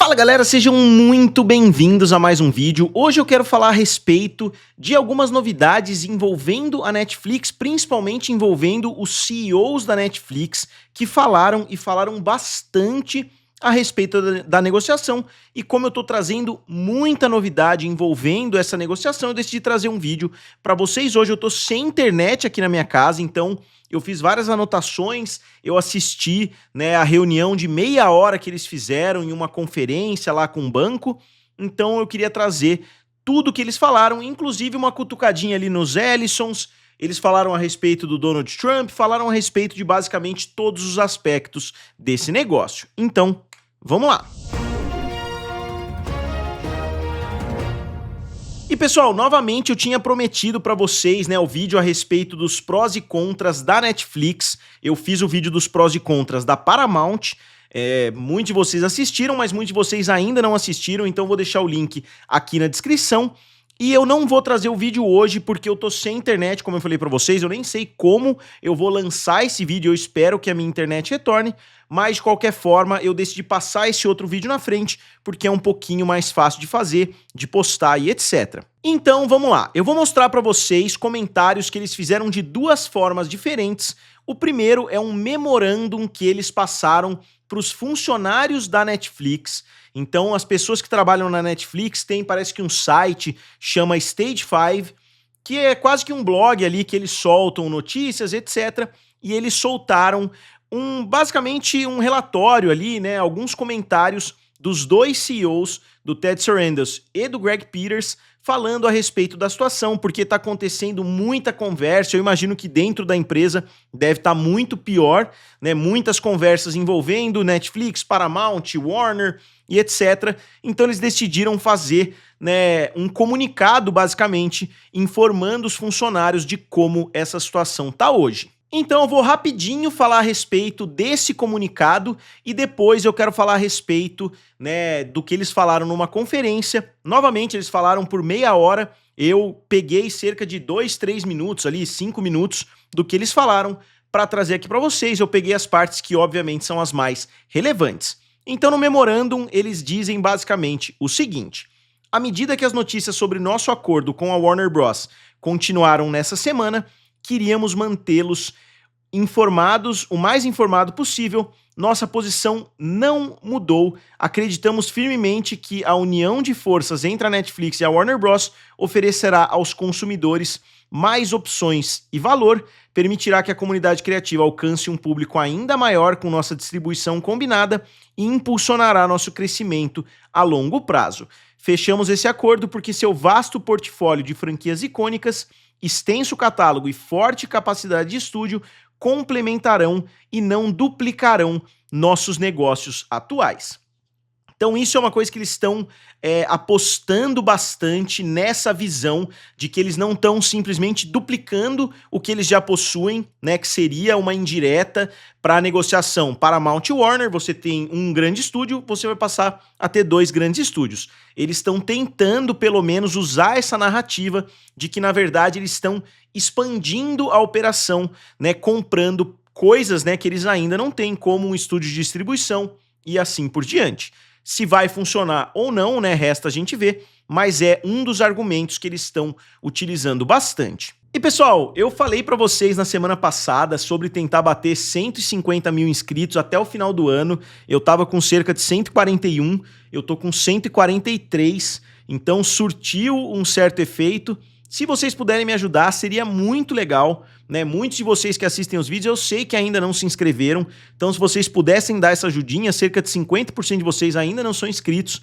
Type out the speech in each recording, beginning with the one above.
Fala galera, sejam muito bem-vindos a mais um vídeo. Hoje eu quero falar a respeito de algumas novidades envolvendo a Netflix, principalmente envolvendo os CEOs da Netflix, que falaram bastante a respeito da negociação. E como eu tô trazendo muita novidade envolvendo essa negociação, eu decidi trazer um vídeo para vocês. Hoje eu tô sem internet aqui na minha casa, então eu fiz várias anotações, eu assisti, a reunião de meia hora que eles fizeram em uma conferência lá com o banco, então eu queria trazer tudo que eles falaram, inclusive uma cutucadinha ali nos Ellisons. Eles falaram a respeito do Donald Trump, falaram a respeito de basicamente todos os aspectos desse negócio. Então, vamos lá! E pessoal, novamente eu tinha prometido para vocês, o vídeo a respeito dos prós e contras da Netflix. Eu fiz o vídeo dos prós e contras da Paramount. Muitos de vocês assistiram, mas muitos de vocês ainda não assistiram, então vou deixar o link aqui na descrição. E eu não vou trazer o vídeo hoje porque eu tô sem internet, como eu falei pra vocês, eu nem sei como eu vou lançar esse vídeo, eu espero que a minha internet retorne, mas de qualquer forma eu decidi passar esse outro vídeo na frente porque é um pouquinho mais fácil de fazer, de postar e etc. Então vamos lá, eu vou mostrar pra vocês comentários que eles fizeram de duas formas diferentes. O primeiro é um memorandum que eles passaram para os funcionários da Netflix. Então as pessoas que trabalham na Netflix têm, parece que um site, chama Stage 5, que é quase que um blog ali que eles soltam notícias, etc. E eles soltaram basicamente um relatório ali, alguns comentários dos dois CEOs, do Ted Sarandos e do Greg Peters, falando a respeito da situação, porque está acontecendo muita conversa. Eu imagino que dentro da empresa deve estar muito pior, muitas conversas envolvendo Netflix, Paramount, Warner e etc. Então eles decidiram fazer um comunicado, basicamente, informando os funcionários de como essa situação está hoje. Então eu vou rapidinho falar a respeito desse comunicado e depois eu quero falar a respeito do que eles falaram numa conferência. Novamente eles falaram por meia hora, eu peguei cerca de 2, 3 minutos ali, 5 minutos do que eles falaram para trazer aqui para vocês. Eu peguei as partes que obviamente são as mais relevantes. Então no memorandum eles dizem basicamente o seguinte: à medida que as notícias sobre nosso acordo com a Warner Bros. Continuaram nessa semana, queríamos mantê-los informados, o mais informado possível. Nossa posição não mudou. Acreditamos firmemente que a união de forças entre a Netflix e a Warner Bros. Oferecerá aos consumidores mais opções e valor, permitirá que a comunidade criativa alcance um público ainda maior com nossa distribuição combinada e impulsionará nosso crescimento a longo prazo. Fechamos esse acordo porque seu vasto portfólio de franquias icônicas, extenso catálogo e forte capacidade de estúdio complementarão e não duplicarão nossos negócios atuais. Então isso é uma coisa que eles estão apostando bastante nessa visão de que eles não estão simplesmente duplicando o que eles já possuem, que seria uma indireta para a negociação. Paramount e Warner, você tem um grande estúdio, você vai passar a ter 2 grandes estúdios. Eles estão tentando pelo menos usar essa narrativa de que na verdade eles estão expandindo a operação, comprando coisas que eles ainda não têm, como um estúdio de distribuição e assim por diante. Se vai funcionar ou não, resta a gente ver, mas é um dos argumentos que eles estão utilizando bastante. E pessoal, eu falei para vocês na semana passada sobre tentar bater 150 mil inscritos até o final do ano. Eu tava com cerca de 141, eu tô com 143, então surtiu um certo efeito. Se vocês puderem me ajudar, seria muito legal, Muitos de vocês que assistem os vídeos, eu sei que ainda não se inscreveram, então se vocês pudessem dar essa ajudinha, cerca de 50% de vocês ainda não são inscritos,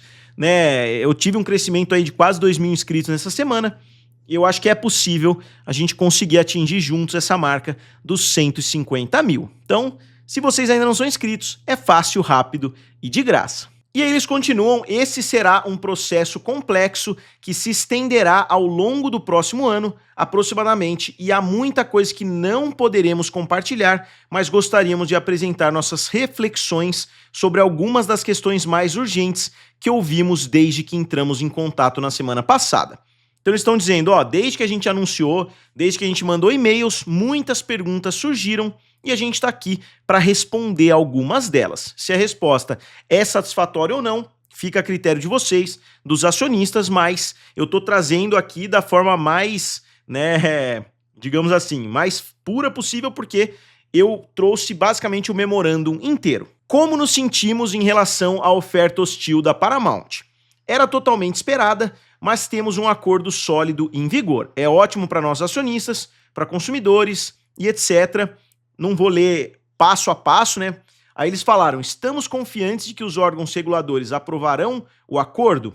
Eu tive um crescimento aí de quase 2.000 inscritos nessa semana, e eu acho que é possível a gente conseguir atingir juntos essa marca dos 150 mil. Então, se vocês ainda não são inscritos, é fácil, rápido e de graça. E aí eles continuam: esse será um processo complexo que se estenderá ao longo do próximo ano, aproximadamente, e há muita coisa que não poderemos compartilhar, mas gostaríamos de apresentar nossas reflexões sobre algumas das questões mais urgentes que ouvimos desde que entramos em contato na semana passada. Então eles estão dizendo, desde que a gente anunciou, desde que a gente mandou e-mails, muitas perguntas surgiram e a gente está aqui para responder algumas delas. Se a resposta é satisfatória ou não, fica a critério de vocês, dos acionistas, mas eu tô trazendo aqui da forma mais, né, digamos assim, mais pura possível, porque eu trouxe basicamente o memorandum inteiro. Como nos sentimos em relação à oferta hostil da Paramount? Era totalmente esperada, mas temos um acordo sólido em vigor. É ótimo para nós acionistas, para consumidores e etc. Não vou ler passo a passo, né? Aí eles falaram: estamos confiantes de que os órgãos reguladores aprovarão o acordo.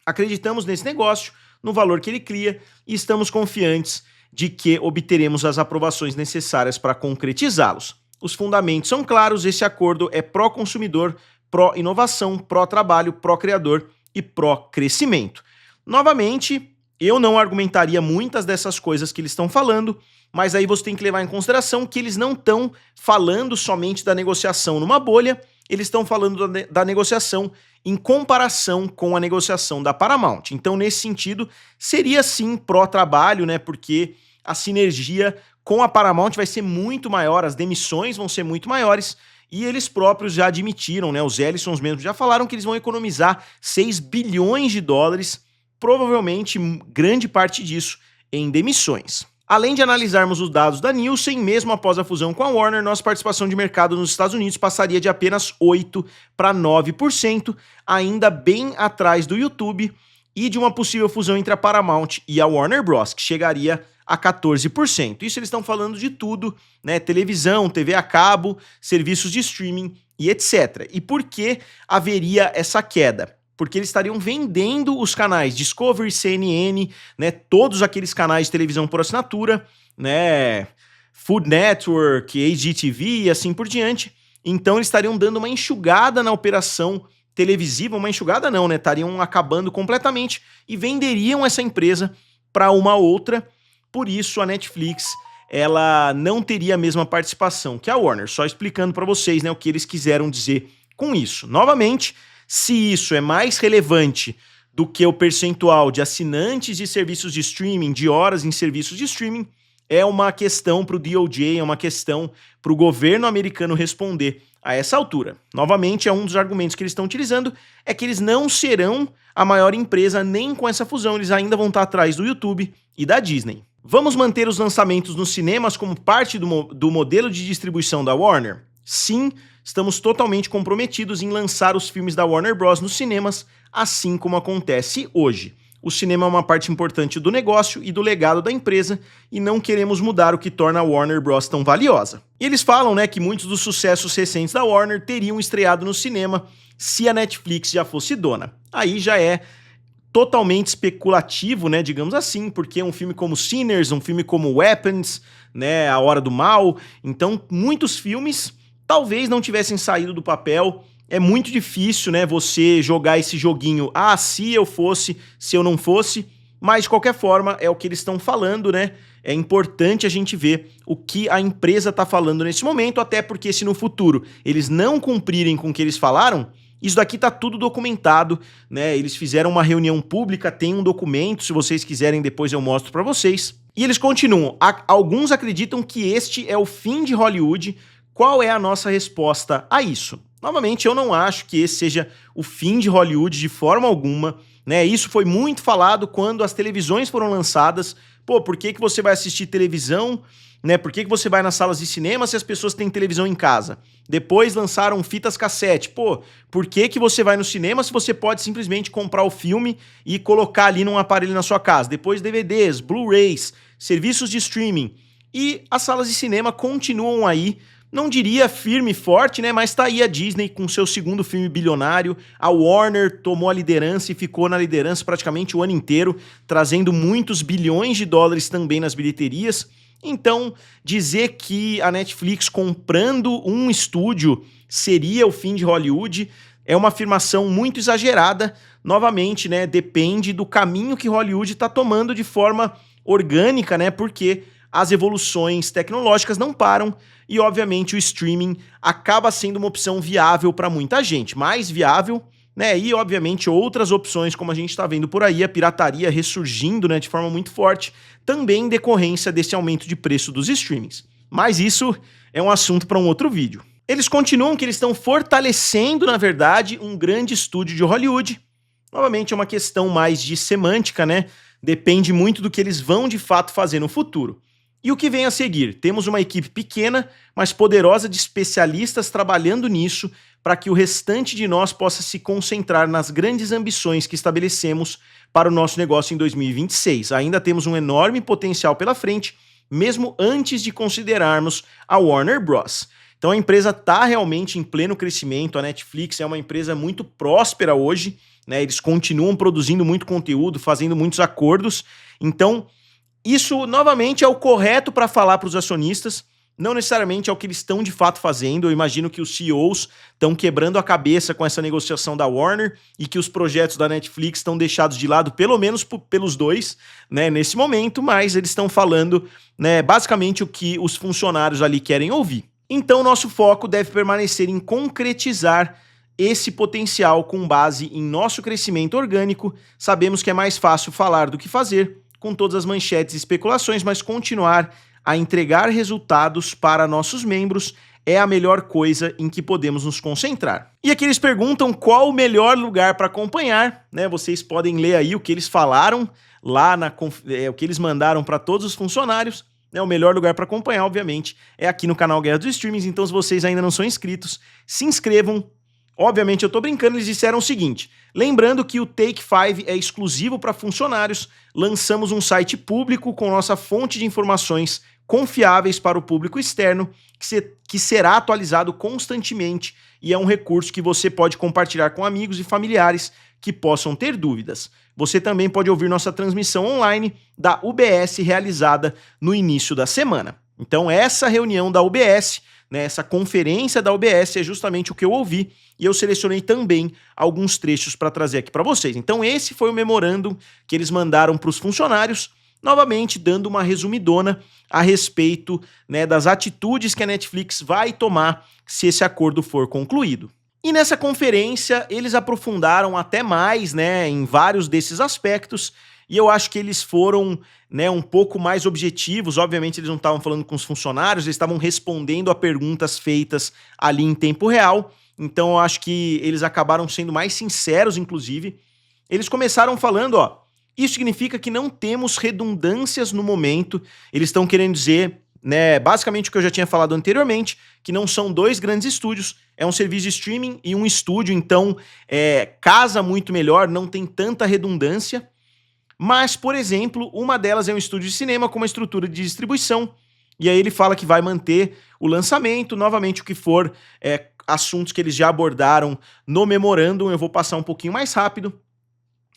Acreditamos nesse negócio, no valor que ele cria, e estamos confiantes de que obteremos as aprovações necessárias para concretizá-los. Os fundamentos são claros, esse acordo é pró-consumidor, pró-inovação, pró-trabalho, pró-criador e pró-crescimento. Novamente, eu não argumentaria muitas dessas coisas que eles estão falando, mas aí você tem que levar em consideração que eles não estão falando somente da negociação numa bolha, eles estão falando da negociação em comparação com a negociação da Paramount. Então, nesse sentido, seria sim pró-trabalho, né? Porque a sinergia com a Paramount vai ser muito maior, as demissões vão ser muito maiores, e eles próprios já admitiram, né? Os Ellisons mesmos já falaram que eles vão economizar 6 bilhões de dólares, provavelmente grande parte disso em demissões. Além de analisarmos os dados da Nielsen, mesmo após a fusão com a Warner, nossa participação de mercado nos Estados Unidos passaria de apenas 8% para 9%, ainda bem atrás do YouTube e de uma possível fusão entre a Paramount e a Warner Bros., que chegaria a 14%. Isso eles estão falando de tudo, né? Televisão, TV a cabo, serviços de streaming e etc. E por que haveria essa queda? Porque eles estariam vendendo os canais Discovery, CNN, né, todos aqueles canais de televisão por assinatura, né, Food Network, HGTV e assim por diante. Então eles estariam dando uma enxugada na operação televisiva, uma enxugada não, né, estariam acabando completamente e venderiam essa empresa para uma outra. Por isso a Netflix, ela não teria a mesma participação que a Warner, só explicando para vocês, né, o que eles quiseram dizer com isso. Novamente, se isso é mais relevante do que o percentual de assinantes de serviços de streaming, de horas em serviços de streaming, é uma questão para o DOJ, é uma questão para o governo americano responder a essa altura. Novamente, é um dos argumentos que eles estão utilizando, é que eles não serão a maior empresa nem com essa fusão, eles ainda vão estar atrás do YouTube e da Disney. Vamos manter os lançamentos nos cinemas como parte do modelo de distribuição da Warner? Sim, estamos totalmente comprometidos em lançar os filmes da Warner Bros. Nos cinemas, assim como acontece hoje. O cinema é uma parte importante do negócio e do legado da empresa e não queremos mudar o que torna a Warner Bros. Tão valiosa. E eles falam, né, que muitos dos sucessos recentes da Warner teriam estreado no cinema se a Netflix já fosse dona. Aí já é totalmente especulativo, né, digamos assim, porque um filme como Sinners, um filme como Weapons, né, A Hora do Mal, então muitos filmes talvez não tivessem saído do papel. É muito difícil, né, você jogar esse joguinho, se eu fosse, se eu não fosse, mas de qualquer forma é o que eles estão falando, né? É importante a gente ver o que a empresa está falando nesse momento, até porque se no futuro eles não cumprirem com o que eles falaram, isso daqui tá tudo documentado, né? Eles fizeram uma reunião pública, tem um documento, se vocês quiserem depois eu mostro para vocês. E eles continuam, alguns acreditam que este é o fim de Hollywood. Qual é a nossa resposta a isso? Novamente, eu não acho que esse seja o fim de Hollywood de forma alguma, né? Isso foi muito falado quando as televisões foram lançadas. Pô, por que você vai assistir televisão, né? Por que você vai nas salas de cinema se as pessoas têm televisão em casa? Depois lançaram fitas cassete. Pô, por que você vai no cinema se você pode simplesmente comprar o filme e colocar ali num aparelho na sua casa? Depois DVDs, Blu-rays, serviços de streaming. E as salas de cinema continuam aí, não diria firme e forte, né? Mas tá aí a Disney com seu segundo filme bilionário. A Warner tomou a liderança e ficou na liderança praticamente o ano inteiro, trazendo muitos bilhões de dólares também nas bilheterias. Então, dizer que a Netflix comprando um estúdio seria o fim de Hollywood é uma afirmação muito exagerada. Novamente, né? Depende do caminho que Hollywood está tomando de forma orgânica, né? Porque as evoluções tecnológicas não param e, obviamente, o streaming acaba sendo uma opção viável para muita gente, mais viável, né? E, obviamente, outras opções, como a gente está vendo por aí, a pirataria ressurgindo, né, de forma muito forte, também em decorrência desse aumento de preço dos streamings. Mas isso é um assunto para um outro vídeo. Eles continuam que eles estão fortalecendo, na verdade, um grande estúdio de Hollywood. Novamente, é uma questão mais de semântica, né? Depende muito do que eles vão de fato fazer no futuro. E o que vem a seguir? Temos uma equipe pequena, mas poderosa de especialistas trabalhando nisso para que o restante de nós possa se concentrar nas grandes ambições que estabelecemos para o nosso negócio em 2026. Ainda temos um enorme potencial pela frente, mesmo antes de considerarmos a Warner Bros. Então a empresa está realmente em pleno crescimento, a Netflix é uma empresa muito próspera hoje, né? Eles continuam produzindo muito conteúdo, fazendo muitos acordos, então isso novamente é o correto para falar para os acionistas, não necessariamente é o que eles estão de fato fazendo. Eu imagino que os CEOs estão quebrando a cabeça com essa negociação da Warner e que os projetos da Netflix estão deixados de lado, pelo menos pelos dois, né, nesse momento, mas eles estão falando, né, basicamente o que os funcionários ali querem ouvir. Então, nosso foco deve permanecer em concretizar esse potencial com base em nosso crescimento orgânico. Sabemos que é mais fácil falar do que fazer, com todas as manchetes e especulações, mas continuar a entregar resultados para nossos membros é a melhor coisa em que podemos nos concentrar. E aqui eles perguntam qual o melhor lugar para acompanhar, né? Vocês podem ler aí o que eles falaram lá, o que eles mandaram para todos os funcionários. O melhor lugar para acompanhar, obviamente, é aqui no canal Guerra dos Streamings. Então, se vocês ainda não são inscritos, se inscrevam. Obviamente, eu tô brincando, eles disseram o seguinte: lembrando que o Take 5 é exclusivo para funcionários, lançamos um site público com nossa fonte de informações confiáveis para o público externo, que será atualizado constantemente e é um recurso que você pode compartilhar com amigos e familiares que possam ter dúvidas. Você também pode ouvir nossa transmissão online da UBS realizada no início da semana. Então essa reunião da UBS, né, essa conferência da UBS é justamente o que eu ouvi e eu selecionei também alguns trechos para trazer aqui para vocês. Então esse foi o memorando que eles mandaram para os funcionários, novamente dando uma resumidona a respeito, né, das atitudes que a Netflix vai tomar se esse acordo for concluído. E nessa conferência eles aprofundaram até mais, né, em vários desses aspectos, e eu acho que eles foram, né, um pouco mais objetivos. Obviamente eles não estavam falando com os funcionários, eles estavam respondendo a perguntas feitas ali em tempo real, então eu acho que eles acabaram sendo mais sinceros, inclusive. Eles começaram falando, isso significa que não temos redundâncias no momento. Eles estão querendo dizer, né, basicamente o que eu já tinha falado anteriormente, que não são dois grandes estúdios, é um serviço de streaming e um estúdio, então casa muito melhor, não tem tanta redundância. Mas, por exemplo, uma delas é um estúdio de cinema com uma estrutura de distribuição, e aí ele fala que vai manter o lançamento, novamente o que for assuntos que eles já abordaram no memorandum, eu vou passar um pouquinho mais rápido.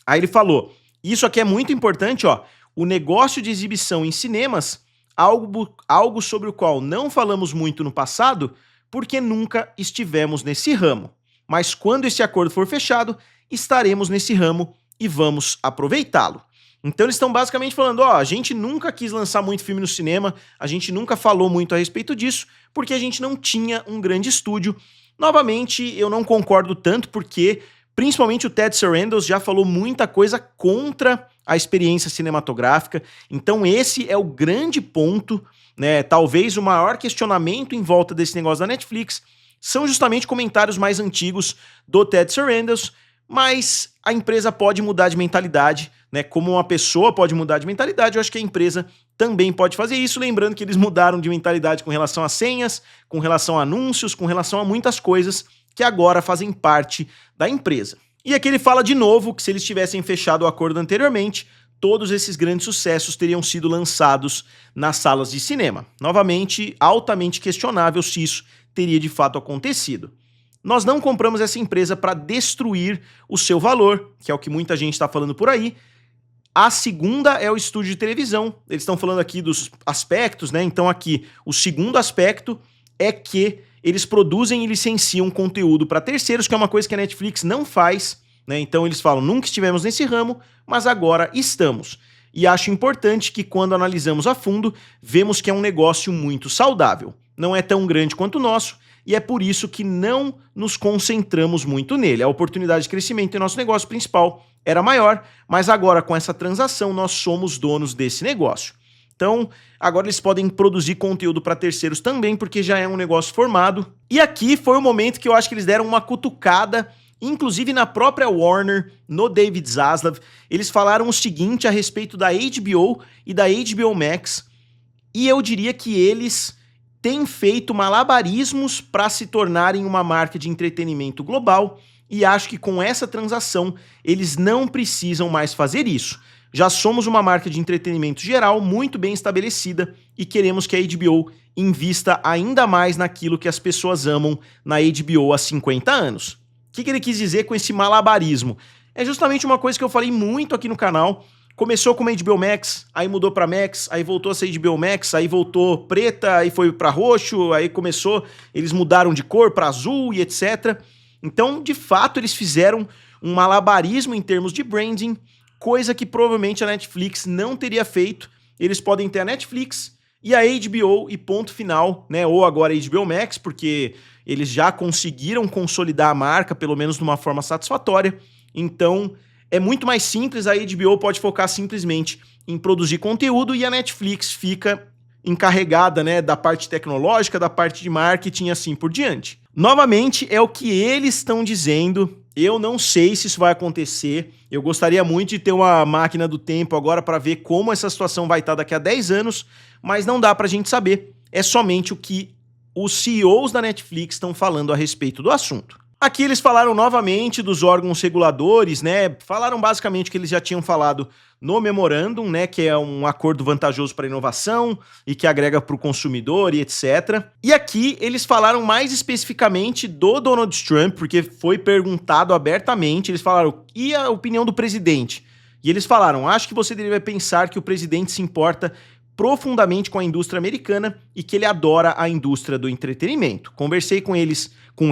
Aí ele falou, isso aqui é muito importante, o negócio de exibição em cinemas, algo sobre o qual não falamos muito no passado, porque nunca estivemos nesse ramo. Mas quando esse acordo for fechado, estaremos nesse ramo e vamos aproveitá-lo. Então eles estão basicamente falando, a gente nunca quis lançar muito filme no cinema, a gente nunca falou muito a respeito disso, porque a gente não tinha um grande estúdio. Novamente, eu não concordo tanto, porque principalmente o Ted Sarandos já falou muita coisa contra a experiência cinematográfica, então esse é o grande ponto, né? Talvez o maior questionamento em volta desse negócio da Netflix são justamente comentários mais antigos do Ted Sarandos, mas a empresa pode mudar de mentalidade, né? Como uma pessoa pode mudar de mentalidade, eu acho que a empresa também pode fazer isso, lembrando que eles mudaram de mentalidade com relação a senhas, com relação a anúncios, com relação a muitas coisas que agora fazem parte da empresa. E aqui ele fala de novo que se eles tivessem fechado o acordo anteriormente, todos esses grandes sucessos teriam sido lançados nas salas de cinema. Novamente, altamente questionável se isso teria de fato acontecido. Nós não compramos essa empresa para destruir o seu valor, que é o que muita gente está falando por aí. A segunda é o estúdio de televisão. Eles estão falando aqui dos aspectos, né? Então aqui, o segundo aspecto é que eles produzem e licenciam conteúdo para terceiros, que é uma coisa que a Netflix não faz, né? Então eles falam, nunca estivemos nesse ramo, mas agora estamos. E acho importante que quando analisamos a fundo, vemos que é um negócio muito saudável. Não é tão grande quanto o nosso, e é por isso que não nos concentramos muito nele. A oportunidade de crescimento em nosso negócio principal era maior, mas agora com essa transação nós somos donos desse negócio. Então, agora eles podem produzir conteúdo para terceiros também, porque já é um negócio formado. E aqui foi o momento que eu acho que eles deram uma cutucada, inclusive na própria Warner, no David Zaslav. Eles falaram o seguinte a respeito da HBO e da HBO Max, e eu diria que eles têm feito malabarismos para se tornarem uma marca de entretenimento global, e acho que com essa transação eles não precisam mais fazer isso. Já somos uma marca de entretenimento geral muito bem estabelecida e queremos que a HBO invista ainda mais naquilo que as pessoas amam na HBO há 50 anos. O que ele quis dizer com esse malabarismo? É justamente uma coisa que eu falei muito aqui no canal. Começou com uma HBO Max, aí mudou pra Max, aí voltou a ser HBO Max, aí voltou preta, aí foi pra roxo, aí começou, eles mudaram de cor pra azul e etc. Então, de fato, eles fizeram um malabarismo em termos de branding, coisa que provavelmente a Netflix não teria feito. Eles podem ter a Netflix e a HBO e ponto final, né? Ou agora a HBO Max, porque eles já conseguiram consolidar a marca, pelo menos de uma forma satisfatória. Então, é muito mais simples, a HBO pode focar simplesmente em produzir conteúdo e a Netflix fica encarregada, né, da parte tecnológica, da parte de marketing e assim por diante. Novamente, é o que eles estão dizendo. Eu não sei se isso vai acontecer. Eu gostaria muito de ter uma máquina do tempo agora para ver como essa situação vai estar daqui a 10 anos, mas não dá para a gente saber. É somente o que os CEOs da Netflix estão falando a respeito do assunto. Aqui eles falaram novamente dos órgãos reguladores, né? Falaram basicamente o que eles já tinham falado no memorandum, né? Que é um acordo vantajoso para a inovação e que agrega para o consumidor e etc. E aqui eles falaram mais especificamente do Donald Trump, porque foi perguntado abertamente. Eles falaram, e a opinião do presidente? E eles falaram, acho que você deveria pensar que o presidente se importa profundamente com a indústria americana e que ele adora a indústria do entretenimento. Conversei com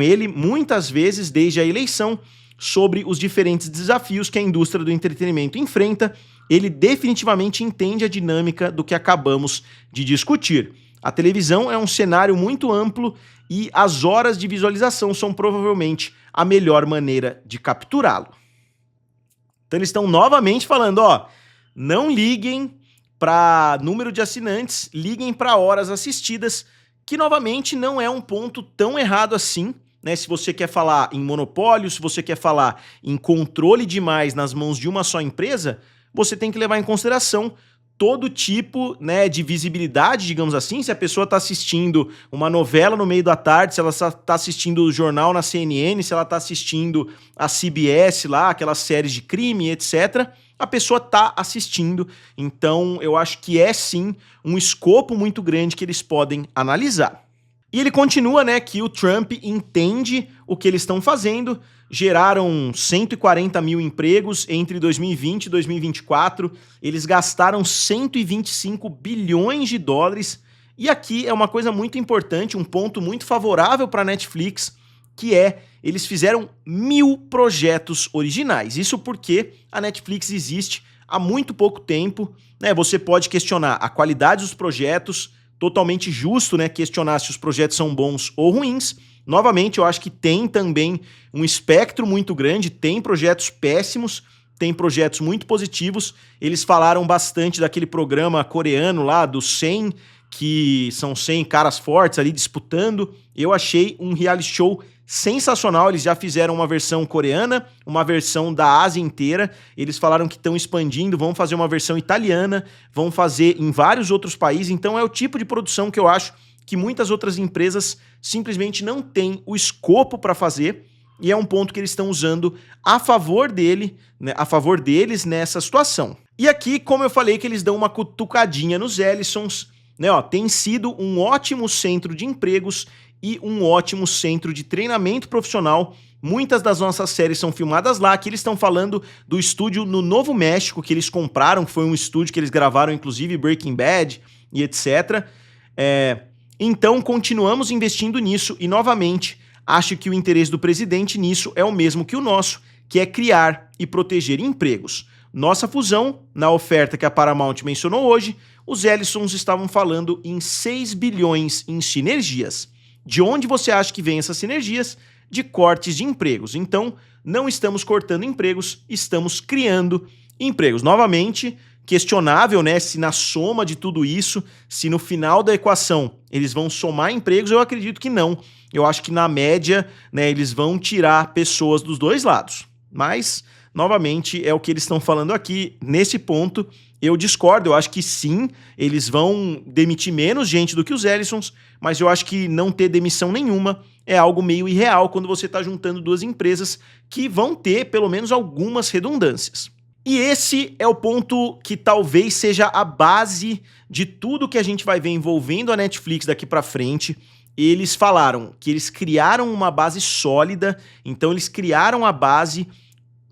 ele muitas vezes desde a eleição sobre os diferentes desafios que a indústria do entretenimento enfrenta. Ele definitivamente entende a dinâmica do que acabamos de discutir. A televisão é um cenário muito amplo e as horas de visualização são provavelmente a melhor maneira de capturá-lo. Então eles estão novamente falando, ó, não liguem para número de assinantes, liguem para horas assistidas, que novamente não é um ponto tão errado assim, né? Se você quer falar em monopólio, se você quer falar em controle demais nas mãos de uma só empresa, você tem que levar em consideração todo tipo, né, de visibilidade, digamos assim. Se a pessoa está assistindo uma novela no meio da tarde, se ela está assistindo o jornal na CNN, se ela está assistindo a CBS lá, aquelas séries de crime, etc., a pessoa está assistindo. Então, eu acho que é sim um escopo muito grande que eles podem analisar. E ele continua, né, que o Trump entende o que eles estão fazendo, geraram 140 mil empregos entre 2020 e 2024, eles gastaram 125 bilhões de dólares, e aqui é uma coisa muito importante, um ponto muito favorável para a Netflix, que é, eles fizeram 1000 projetos originais. Isso porque a Netflix existe há muito pouco tempo, né? Você pode questionar a qualidade dos projetos, totalmente justo, né, questionar se os projetos são bons ou ruins. Novamente, eu acho que tem também um espectro muito grande, tem projetos péssimos, tem projetos muito positivos. Eles falaram bastante daquele programa coreano lá, do 100, que são 100 caras fortes ali disputando. Eu achei um reality show sensacional. Eles já fizeram uma versão coreana, uma versão da Ásia inteira. Eles falaram que estão expandindo, vão fazer uma versão italiana, vão fazer em vários outros países. Então é o tipo de produção que eu acho que muitas outras empresas simplesmente não têm o escopo para fazer, e é um ponto que eles estão usando a favor dele, né, a favor deles nessa situação. E aqui, como eu falei, que eles dão uma cutucadinha nos Ellisons, né, ó, tem sido um ótimo centro de empregos e um ótimo centro de treinamento profissional. Muitas das nossas séries são filmadas lá. Aqui eles estão falando do estúdio no Novo México que eles compraram, que foi um estúdio que eles gravaram inclusive Breaking Bad e etc. Então continuamos investindo nisso e novamente acho que o interesse do presidente nisso é o mesmo que o nosso, que é criar e proteger empregos. Nossa fusão, na oferta que a Paramount mencionou hoje, os Ellisons estavam falando em 6 bilhões em sinergias. De onde você acha que vem essas sinergias? De cortes de empregos. Então, não estamos cortando empregos, estamos criando empregos. Novamente, questionável, né, se na soma de tudo isso, se no final da equação eles vão somar empregos, eu acredito que não. Eu acho que na média, né, eles vão tirar pessoas dos dois lados. Mas, novamente, é o que eles estão falando aqui. Nesse ponto, eu discordo. Eu acho que sim, eles vão demitir menos gente do que os Ellisons, mas eu acho que não ter demissão nenhuma é algo meio irreal quando você está juntando duas empresas que vão ter pelo menos algumas redundâncias. E esse é o ponto que talvez seja a base de tudo que a gente vai ver envolvendo a Netflix daqui para frente. Eles falaram que eles criaram uma base sólida, então eles criaram a base,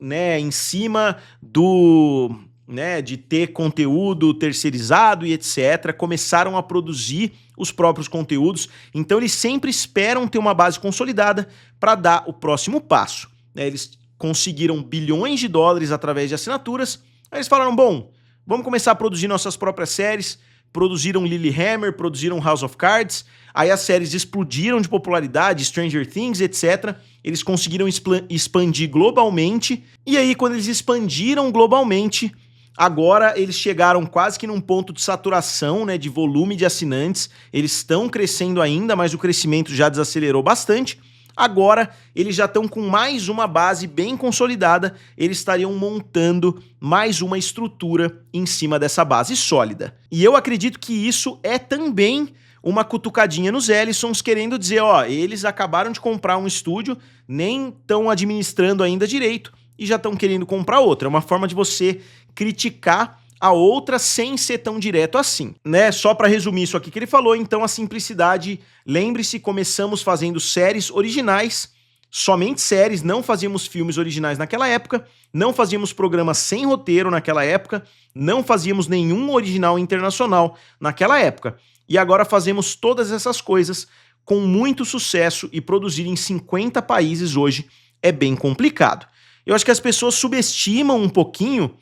né, em cima do, né, de ter conteúdo terceirizado e etc. Começaram a produzir os próprios conteúdos, então eles sempre esperam ter uma base consolidada para dar o próximo passo, né? Eles conseguiram bilhões de dólares através de assinaturas, aí eles falaram, bom, vamos começar a produzir nossas próprias séries. Produziram Lilyhammer, produziram House of Cards, aí as séries explodiram de popularidade, Stranger Things, etc. Eles conseguiram expandir globalmente, e aí quando eles expandiram globalmente, agora eles chegaram quase que num ponto de saturação, né, de volume de assinantes. Eles estão crescendo ainda, mas o crescimento já desacelerou bastante. Agora, eles já estão com mais uma base bem consolidada, eles estariam montando mais uma estrutura em cima dessa base sólida. E eu acredito que isso é também uma cutucadinha nos Ellisons, querendo dizer, ó, eles acabaram de comprar um estúdio, nem estão administrando ainda direito, e já estão querendo comprar outra. É uma forma de você criticar a outra sem ser tão direto assim, né? Só para resumir isso aqui que ele falou, então a simplicidade, lembre-se, começamos fazendo séries originais, somente séries, não fazíamos filmes originais naquela época, não fazíamos programas sem roteiro naquela época, não fazíamos nenhum original internacional naquela época. E agora fazemos todas essas coisas com muito sucesso, e produzir em 50 países hoje é bem complicado. Eu acho que as pessoas subestimam um pouquinho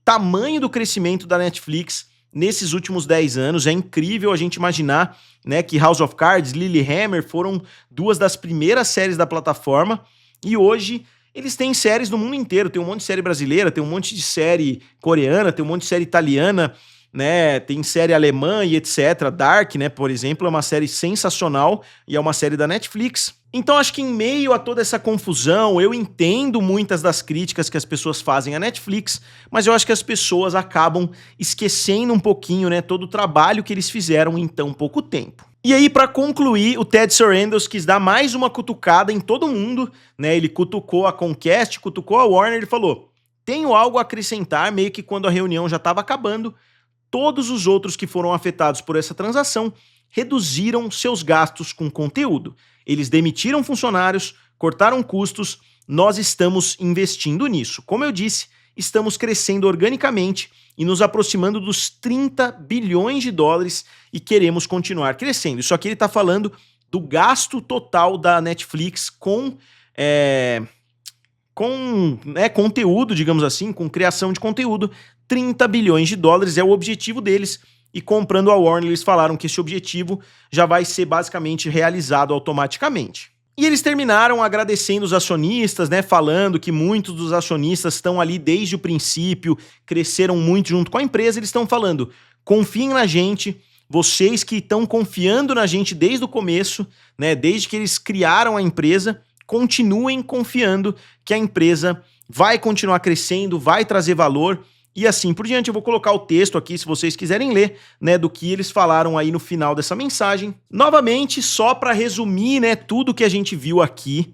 tamanho do crescimento da Netflix nesses últimos 10 anos. É incrível a gente imaginar, né, que House of Cards, Lilyhammer foram duas das primeiras séries da plataforma, e hoje eles têm séries no mundo inteiro. Tem um monte de série brasileira, tem um monte de série coreana, tem um monte de série italiana, né, tem série alemã e etc. Dark, né, por exemplo, é uma série sensacional e é uma série da Netflix. Então acho que em meio a toda essa confusão, eu entendo muitas das críticas que as pessoas fazem à Netflix, mas eu acho que as pessoas acabam esquecendo um pouquinho, né, todo o trabalho que eles fizeram em tão pouco tempo. E aí, para concluir, o Ted Sarandos quis dar mais uma cutucada em todo mundo, né? Ele cutucou a Comcast, cutucou a Warner, ele falou: tenho algo a acrescentar, meio que quando a reunião já estava acabando. Todos os outros que foram afetados por essa transação reduziram seus gastos com conteúdo. Eles demitiram funcionários, cortaram custos, nós estamos investindo nisso. Como eu disse, estamos crescendo organicamente e nos aproximando dos 30 bilhões de dólares e queremos continuar crescendo. Isso aqui ele está falando do gasto total da Netflix com conteúdo, digamos assim, com criação de conteúdo. 30 bilhões de dólares é o objetivo deles, e comprando a Warner eles falaram que esse objetivo já vai ser basicamente realizado automaticamente. E eles terminaram agradecendo os acionistas, né, falando que muitos dos acionistas estão ali desde o princípio, cresceram muito junto com a empresa. Eles estão falando: confiem na gente, vocês que estão confiando na gente desde o começo, né, desde que eles criaram a empresa, continuem confiando que a empresa vai continuar crescendo, vai trazer valor, e assim por diante. Eu vou colocar o texto aqui, se vocês quiserem ler, né, do que eles falaram aí no final dessa mensagem. Novamente, só para resumir, né, tudo que a gente viu aqui,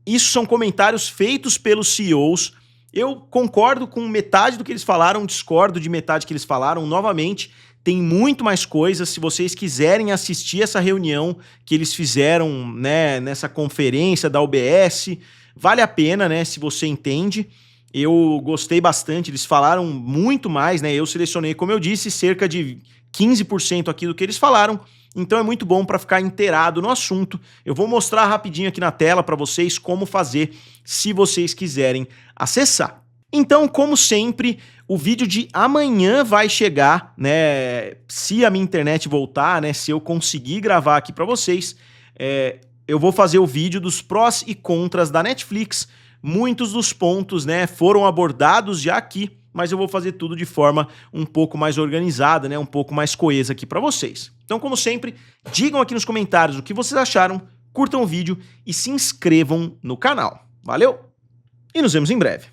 isso são comentários feitos pelos CEOs. Eu concordo com metade do que eles falaram, discordo de metade que eles falaram. Novamente, tem muito mais coisas. Se vocês quiserem assistir essa reunião que eles fizeram, né, nessa conferência da UBS, vale a pena, né, se você entende. Eu gostei bastante, eles falaram muito mais, né? Eu selecionei, como eu disse, cerca de 15% aqui do que eles falaram, então é muito bom para ficar inteirado no assunto. Eu vou mostrar rapidinho aqui na tela para vocês como fazer, se vocês quiserem acessar. Então, como sempre, o vídeo de amanhã vai chegar, né? Se a minha internet voltar, né? Se eu conseguir gravar aqui para vocês, eu vou fazer o vídeo dos prós e contras da Netflix. Muitos dos pontos, né, foram abordados já aqui, mas eu vou fazer tudo de forma um pouco mais organizada, né, um pouco mais coesa aqui para vocês. Então, como sempre, digam aqui nos comentários o que vocês acharam, curtam o vídeo e se inscrevam no canal. Valeu? E nos vemos em breve.